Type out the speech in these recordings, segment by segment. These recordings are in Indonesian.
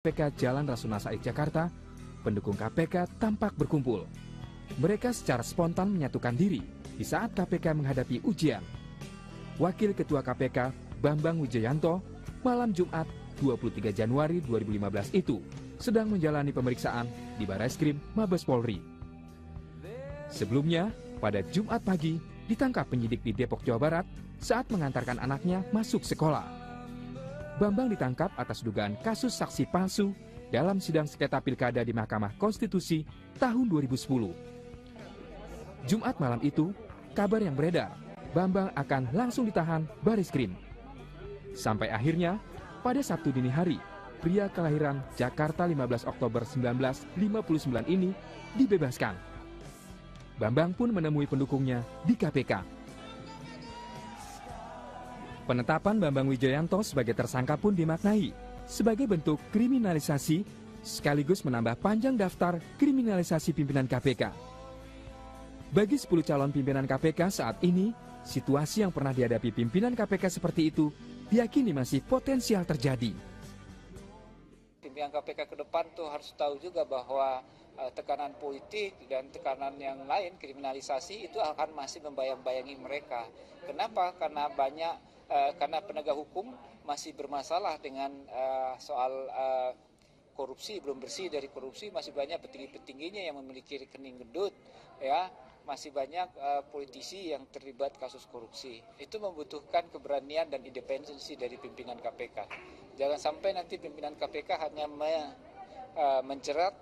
KPK Jalan Rasuna Said Jakarta, pendukung KPK tampak berkumpul. Mereka secara spontan menyatukan diri di saat KPK menghadapi ujian. Wakil Ketua KPK Bambang Wijoyanto malam Jumat 23 Januari 2015 itu sedang menjalani pemeriksaan di Barreskrim Mabes Polri. Sebelumnya, pada Jumat pagi ditangkap penyidik di Depok, Jawa Barat saat mengantarkan anaknya masuk sekolah. Bambang ditangkap atas dugaan kasus saksi palsu dalam sidang sengketa pilkada di Mahkamah Konstitusi tahun 2010. Jumat malam itu, kabar yang beredar, Bambang akan langsung ditahan Barreskrim. Sampai akhirnya, pada Sabtu dini hari, pria kelahiran Jakarta 15 Oktober 1959 ini dibebaskan. Bambang pun menemui pendukungnya di KPK. Penetapan Bambang Wijoyanto sebagai tersangka pun dimaknai sebagai bentuk kriminalisasi sekaligus menambah panjang daftar kriminalisasi pimpinan KPK. Bagi 10 calon pimpinan KPK saat ini, situasi yang pernah dihadapi pimpinan KPK seperti itu diyakini masih potensial terjadi. Pimpinan KPK ke depan tuh harus tahu juga bahwa tekanan politik dan tekanan yang lain, kriminalisasi itu akan masih membayang-bayangi mereka. Kenapa? Karena penegak hukum masih bermasalah dengan soal korupsi, belum bersih dari korupsi, masih banyak petinggi-petingginya yang memiliki rekening gendut, ya, masih banyak politisi yang terlibat kasus korupsi. Itu membutuhkan keberanian dan independensi dari pimpinan KPK. Jangan sampai nanti pimpinan KPK hanya menjerat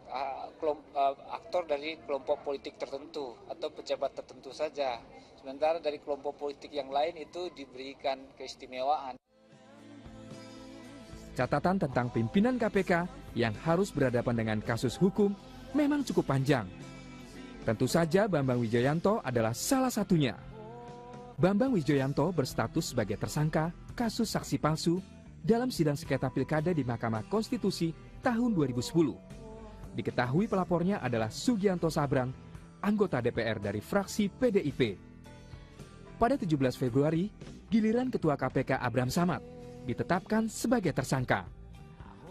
aktor dari kelompok politik tertentu atau pejabat tertentu saja. Sementara dari kelompok politik yang lain itu diberikan keistimewaan. Catatan tentang pimpinan KPK yang harus berhadapan dengan kasus hukum memang cukup panjang. Tentu saja Bambang Wijoyanto adalah salah satunya. Bambang Wijoyanto berstatus sebagai tersangka kasus saksi palsu dalam sidang sengketa pilkada di Mahkamah Konstitusi tahun 2010. Diketahui pelapornya adalah Sugianto Sabrang, anggota DPR dari fraksi PDIP. Pada 17 Februari, giliran Ketua KPK Abraham Samad ditetapkan sebagai tersangka.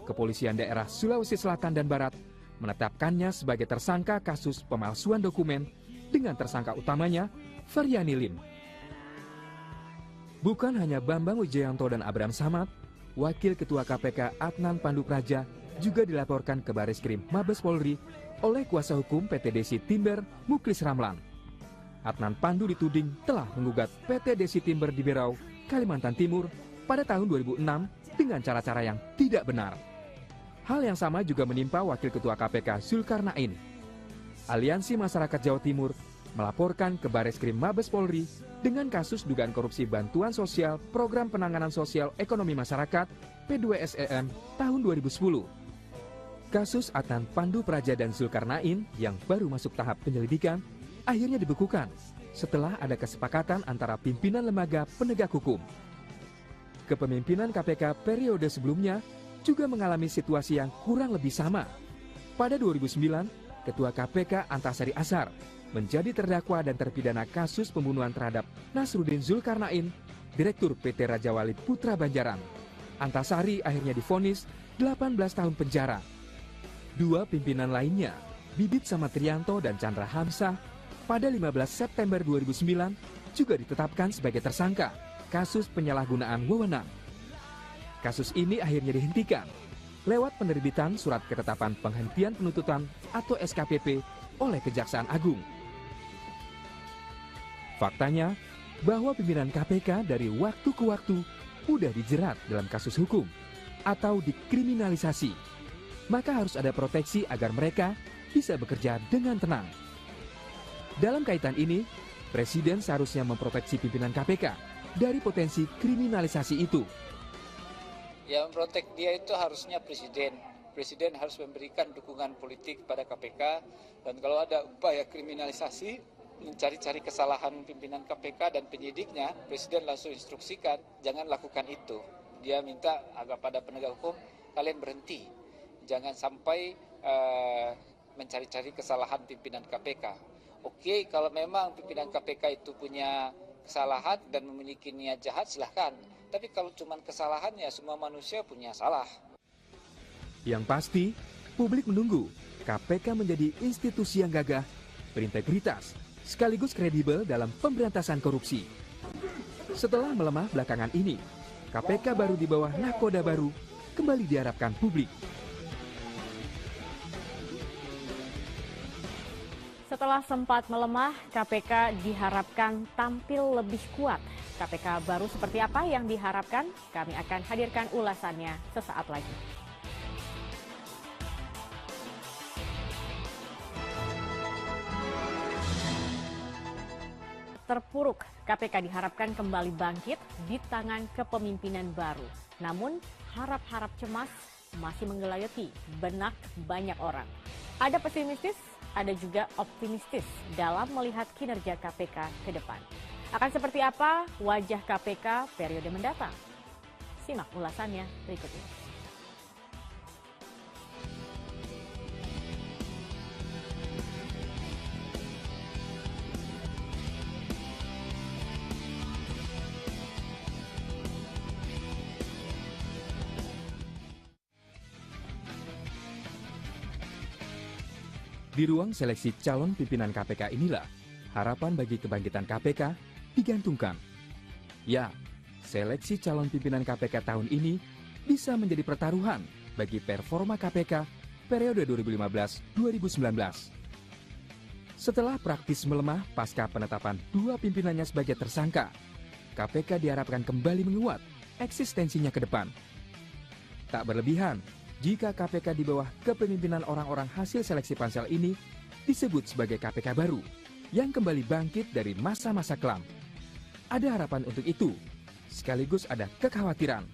Kepolisian daerah Sulawesi Selatan dan Barat menetapkannya sebagai tersangka kasus pemalsuan dokumen dengan tersangka utamanya Feryani Lim. Bukan hanya Bambang Wijoyanto dan Abraham Samad, Wakil Ketua KPK Adnan Pandu Praja juga dilaporkan ke Barreskrim Mabes Polri oleh kuasa hukum PT Desi Timber Muklis Ramlan. Adnan Pandu dituding telah menggugat PT Desi Timber di Berau, Kalimantan Timur pada tahun 2006 dengan cara-cara yang tidak benar. Hal yang sama juga menimpa Wakil Ketua KPK Zulkarnain. Aliansi Masyarakat Jawa Timur melaporkan ke Barreskrim Mabes Polri dengan kasus dugaan korupsi bantuan sosial Program Penanganan Sosial Ekonomi Masyarakat P2SEM tahun 2010. Kasus Adnan Pandu Praja dan Zulkarnain yang baru masuk tahap penyelidikan akhirnya dibekukan setelah ada kesepakatan antara pimpinan lembaga penegak hukum. Kepemimpinan KPK periode sebelumnya juga mengalami situasi yang kurang lebih sama. Pada 2009, Ketua KPK Antasari Azhar menjadi terdakwa dan terpidana kasus pembunuhan terhadap Nasruddin Zulkarnain, Direktur PT Raja Wali Putra Banjaran. Antasari akhirnya divonis 18 tahun penjara. Dua pimpinan lainnya, Bibit Samatrianto dan Chandra Hamzah, pada 15 September 2009 juga ditetapkan sebagai tersangka kasus penyalahgunaan wewenang. Kasus ini akhirnya dihentikan lewat penerbitan Surat Ketetapan Penghentian Penuntutan atau SKPP oleh Kejaksaan Agung. Faktanya bahwa pimpinan KPK dari waktu ke waktu mudah dijerat dalam kasus hukum atau dikriminalisasi. Maka harus ada proteksi agar mereka bisa bekerja dengan tenang. Dalam kaitan ini, Presiden seharusnya memproteksi pimpinan KPK dari potensi kriminalisasi itu. Yang memprotek dia itu harusnya Presiden. Presiden harus memberikan dukungan politik pada KPK. Dan kalau ada upaya kriminalisasi, mencari-cari kesalahan pimpinan KPK dan penyidiknya, Presiden langsung instruksikan, jangan lakukan itu. Dia minta agar pada penegak hukum, kalian berhenti. Jangan sampai mencari-cari kesalahan pimpinan KPK. Oke, kalau memang pimpinan KPK itu punya kesalahan dan memiliki niat jahat, silahkan. Tapi kalau cuma kesalahan, ya semua manusia punya salah. Yang pasti, publik menunggu KPK menjadi institusi yang gagah, berintegritas, sekaligus kredibel dalam pemberantasan korupsi. Setelah melemah belakangan ini, KPK baru di bawah nakoda baru kembali diharapkan publik. Setelah sempat melemah, KPK diharapkan tampil lebih kuat. KPK baru seperti apa yang diharapkan? Kami akan hadirkan ulasannya sesaat lagi. Terpuruk, KPK diharapkan kembali bangkit di tangan kepemimpinan baru. Namun, harap-harap cemas masih menggelayuti benak banyak orang. Ada pesimistis, ada juga optimistis dalam melihat kinerja KPK ke depan. Akan seperti apa wajah KPK periode mendatang? Simak ulasannya berikut ini. Di ruang seleksi calon pimpinan KPK inilah harapan bagi kebangkitan KPK digantungkan. Ya, seleksi calon pimpinan KPK tahun ini bisa menjadi pertaruhan bagi performa KPK periode 2015-2019. Setelah praktis melemah pasca penetapan dua pimpinannya sebagai tersangka, KPK diharapkan kembali menguat eksistensinya ke depan. Tak berlebihan jika KPK di bawah kepemimpinan orang-orang hasil seleksi pansel ini disebut sebagai KPK baru yang kembali bangkit dari masa-masa kelam. Ada harapan untuk itu, sekaligus ada kekhawatiran.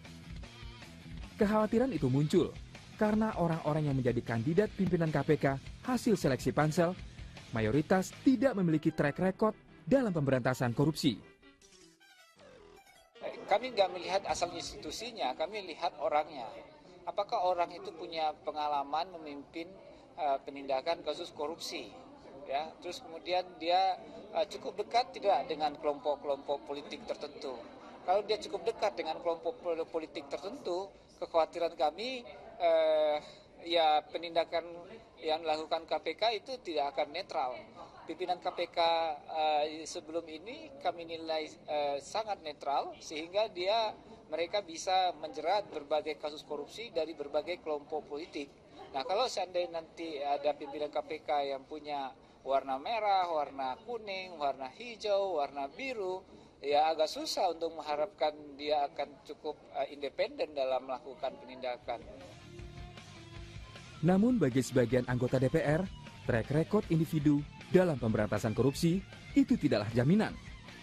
Kekhawatiran itu muncul karena orang-orang yang menjadi kandidat pimpinan KPK hasil seleksi pansel mayoritas tidak memiliki track record dalam pemberantasan korupsi. Kami nggak melihat asal institusinya, kami lihat orangnya. Apakah orang itu punya pengalaman memimpin penindakan kasus korupsi, ya? Terus kemudian dia cukup dekat tidak dengan kelompok-kelompok politik tertentu. Kalau dia cukup dekat dengan kelompok politik tertentu, kekhawatiran kami ya penindakan yang dilakukan KPK itu tidak akan netral. Pimpinan KPK sebelum ini kami nilai sangat netral sehingga mereka bisa menjerat berbagai kasus korupsi dari berbagai kelompok politik. Nah, kalau seandainya nanti ada pimpinan KPK yang punya warna merah, warna kuning, warna hijau, warna biru, ya agak susah untuk mengharapkan dia akan cukup independen dalam melakukan penindakan. Namun bagi sebagian anggota DPR, track record individu dalam pemberantasan korupsi itu tidaklah jaminan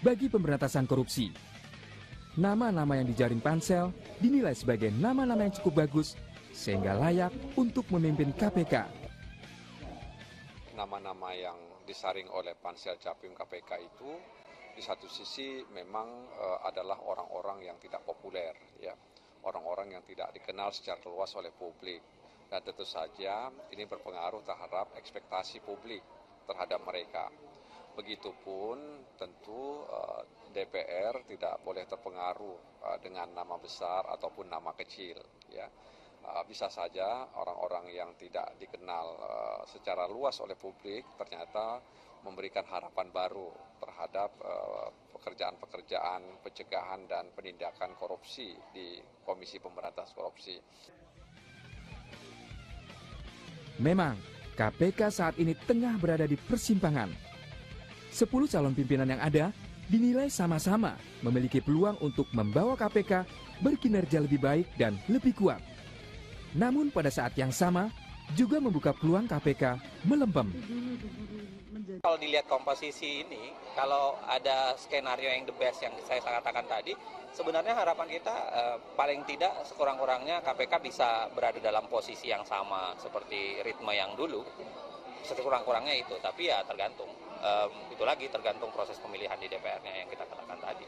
bagi pemberantasan korupsi. Nama-nama yang dijaring pansel dinilai sebagai nama-nama yang cukup bagus sehingga layak untuk memimpin KPK. Nama-nama yang disaring oleh pansel Capim KPK itu di satu sisi memang adalah orang-orang yang tidak populer, ya, orang-orang yang tidak dikenal secara luas oleh publik, dan tentu saja ini berpengaruh terhadap ekspektasi publik terhadap mereka. Begitupun tentu DPR tidak boleh terpengaruh dengan nama besar ataupun nama kecil, ya. Bisa saja orang-orang yang tidak dikenal secara luas oleh publik ternyata memberikan harapan baru terhadap pekerjaan-pekerjaan pencegahan dan penindakan korupsi di Komisi Pemberantasan Korupsi. Memang KPK saat ini tengah berada di persimpangan. 10 calon pimpinan yang ada dinilai sama-sama memiliki peluang untuk membawa KPK berkinerja lebih baik dan lebih kuat. Namun pada saat yang sama juga membuka peluang KPK melempem. Kalau dilihat komposisi ini, kalau ada skenario yang the best yang saya katakan tadi, sebenarnya harapan kita paling tidak sekurang-kurangnya KPK bisa berada dalam posisi yang sama seperti ritme yang dulu. Sekurang-kurangnya itu, tapi ya tergantung. Itu lagi tergantung proses pemilihan di DPR-nya yang kita katakan tadi.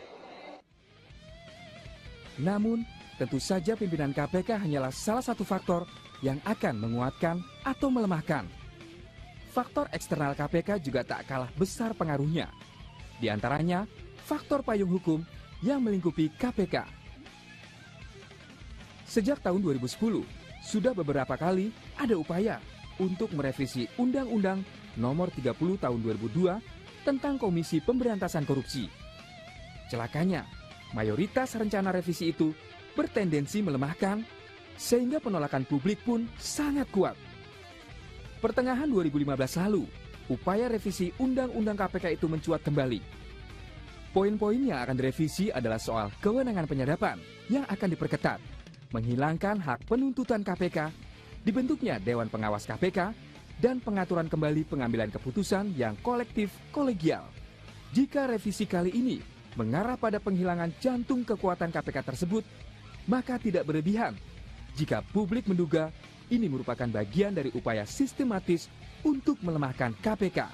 Namun, tentu saja pimpinan KPK hanyalah salah satu faktor yang akan menguatkan atau melemahkan. Faktor eksternal KPK juga tak kalah besar pengaruhnya. Di antaranya, faktor payung hukum yang melingkupi KPK. Sejak tahun 2010, sudah beberapa kali ada upaya untuk merevisi Undang-Undang Nomor 30 Tahun 2002 tentang Komisi Pemberantasan Korupsi. Celakanya, mayoritas rencana revisi itu bertendensi melemahkan, sehingga penolakan publik pun sangat kuat. Pertengahan 2015 lalu, upaya revisi Undang-Undang KPK itu mencuat kembali. Poin-poin yang akan direvisi adalah soal kewenangan penyadapan yang akan diperketat, menghilangkan hak penuntutan KPK, dibentuknya Dewan Pengawas KPK, dan pengaturan kembali pengambilan keputusan yang kolektif kolegial. Jika revisi kali ini mengarah pada penghilangan jantung kekuatan KPK tersebut, maka tidak berlebihan jika publik menduga ini merupakan bagian dari upaya sistematis untuk melemahkan KPK.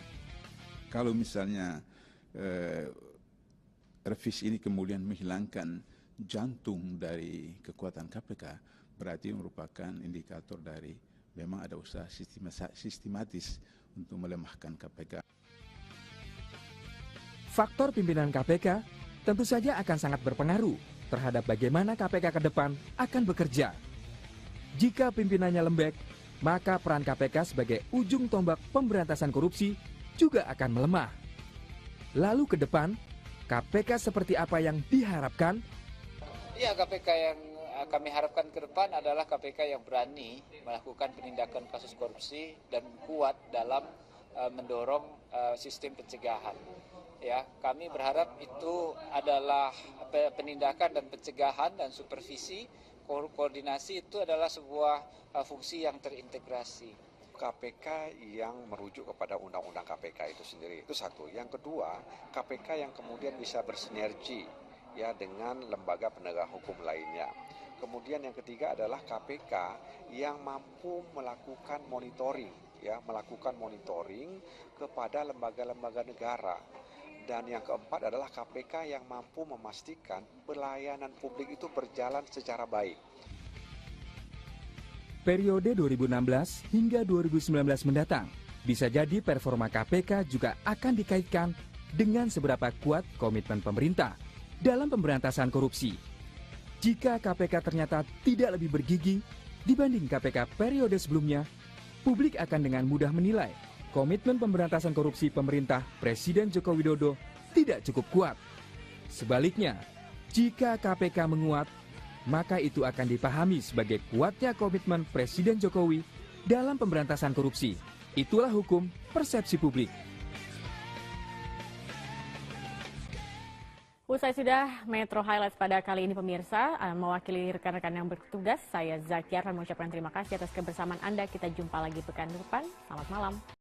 Kalau misalnya revisi ini kemudian menghilangkan jantung dari kekuatan KPK, berarti merupakan indikator dari memang ada usaha sistematis untuk melemahkan KPK. Faktor pimpinan KPK tentu saja akan sangat berpengaruh terhadap bagaimana KPK ke depan akan bekerja. Jika pimpinannya lembek, maka peran KPK sebagai ujung tombak pemberantasan korupsi juga akan melemah. Lalu ke depan, KPK seperti apa yang diharapkan? Ya, KPK yang kami harapkan ke depan adalah KPK yang berani melakukan penindakan kasus korupsi dan kuat dalam mendorong sistem pencegahan. Ya, kami berharap itu adalah penindakan dan pencegahan dan supervisi, koordinasi itu adalah sebuah fungsi yang terintegrasi. KPK yang merujuk kepada Undang-Undang KPK itu sendiri, itu satu. Yang kedua, KPK yang kemudian bisa bersinergi ya dengan lembaga penegak hukum lainnya. Kemudian yang ketiga adalah KPK yang mampu melakukan monitoring kepada lembaga-lembaga negara. Dan yang keempat adalah KPK yang mampu memastikan pelayanan publik itu berjalan secara baik. Periode 2016 hingga 2019 mendatang, bisa jadi performa KPK juga akan dikaitkan dengan seberapa kuat komitmen pemerintah dalam pemberantasan korupsi. Jika KPK ternyata tidak lebih bergigi dibanding KPK periode sebelumnya, publik akan dengan mudah menilai komitmen pemberantasan korupsi pemerintah Presiden Joko Widodo tidak cukup kuat. Sebaliknya, jika KPK menguat, maka itu akan dipahami sebagai kuatnya komitmen Presiden Jokowi dalam pemberantasan korupsi. Itulah hukum persepsi publik. Usai sudah Metro Highlights pada kali ini pemirsa, mewakili rekan-rekan yang bertugas, saya Zakiar mengucapkan terima kasih atas kebersamaan Anda. Kita jumpa lagi pekan depan. Selamat malam.